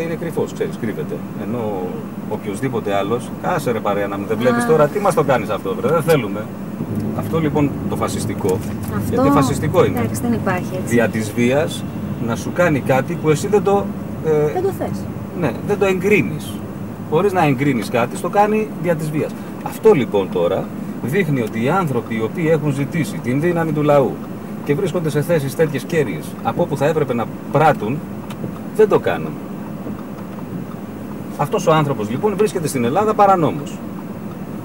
Είναι κρυφός, ξέρεις, κρύβεται. Ενώ οποιοδήποτε άλλος, άσε ρε παρέα να μου δεν βλέπεις τώρα, τι μας το κάνεις αυτό, βρε, δεν θέλουμε. Αυτό λοιπόν το φασιστικό, γιατί φασιστικό είναι. Εντάξει, δεν υπάρχει έτσι. Δια της βίας να σου κάνει κάτι που εσύ δεν το θες. Ναι, δεν το εγκρίνεις. Χωρίς να εγκρίνεις κάτι, το κάνει δια της βίας. Αυτό λοιπόν τώρα δείχνει ότι οι άνθρωποι οι οποίοι έχουν ζητήσει την δύναμη του λαού και βρίσκονται σε θέσεις τέτοιες κέρυες από όπου θα έπρεπε να πράττουν, δεν το κάνουν. Αυτός ο άνθρωπος λοιπόν βρίσκεται στην Ελλάδα παρανόμως.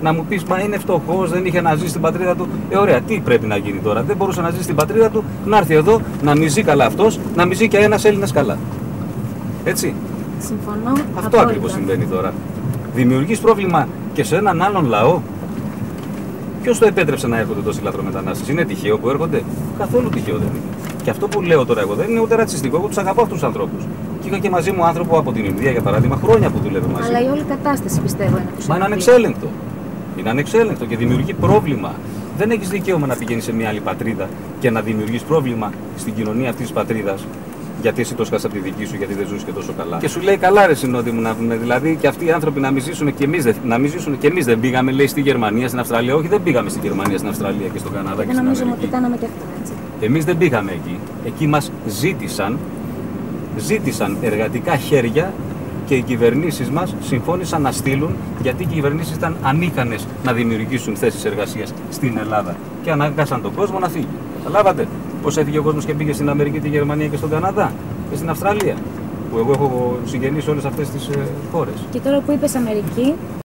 Να μου πεις, μα είναι φτωχός, δεν είχε να ζήσει στην πατρίδα του. Ωραία, τι πρέπει να γίνει τώρα? Δεν μπορούσε να ζήσει στην πατρίδα του, να έρθει εδώ, να μη ζει καλά αυτός, να μη ζει και ένας Έλληνας καλά. Έτσι. Συμφωνώ. Αυτό ακριβώς συμβαίνει τώρα. Δημιουργείς πρόβλημα και σε έναν άλλον λαό. Ποιος το επέτρεψε να έρχονται τόσοι λαθρομετανάστες? Είναι τυχαίο που έρχονται? Καθόλου τυχαίο δεν είναι. Και αυτό που λέω τώρα εγώ δεν είναι ούτε ρατσιστικό, εγώ τους αγαπώ αυτούς τους ανθρώπους. Και είχα και μαζί μου άνθρωπο από την Ινδία για παράδειγμα, χρόνια που δουλεύει μαζί. Αλλά η όλη κατάσταση πιστεύω είναι που είναι ανεξέλεγκτο. Είναι ανεξέλεγκτο και δημιουργεί πρόβλημα. Δεν έχεις δικαίωμα να πηγαίνεις σε μια άλλη πατρίδα και να δημιουργείς πρόβλημα στην κοινωνία αυτής της πατρίδας. Γιατί εσύ το σκάσεις από τη δική σου, γιατί δεν ζεις και τόσο καλά. Και σου λέει, καλά ρε συνόδη μου, να πούμε, δηλαδή και αυτοί οι άνθρωποι να μη ζήσουν και εμείς δεν πήγαμε, λέει, στη Γερμανία, στην Αυστραλία. Όχι, δεν πήγαμε στη Γερμανία, στην Αυστραλία και στον Καναδά και στην Αμερική. Νομίζουμε ότι κάναμε και αυτό, έτσι. Εμείς δεν πήγαμε εκεί. Εκεί μας ζήτησαν εργατικά χέρια και οι κυβερνήσεις μας συμφώνησαν να στείλουν, γιατί οι κυβερνήσεις ήταν ανίκανες να δημιουργήσουν θέσεις εργασίας στην Ελλάδα και ανάγκασαν τον κόσμο να φύγει. Καταλάβατε πώς έφυγε ο κόσμος και πήγε στην Αμερική, τη Γερμανία και στον Καναδά και στην Αυστραλία, που εγώ έχω συγγενείς σε όλες αυτές τις χώρες. Και τώρα που είπες Αμερική,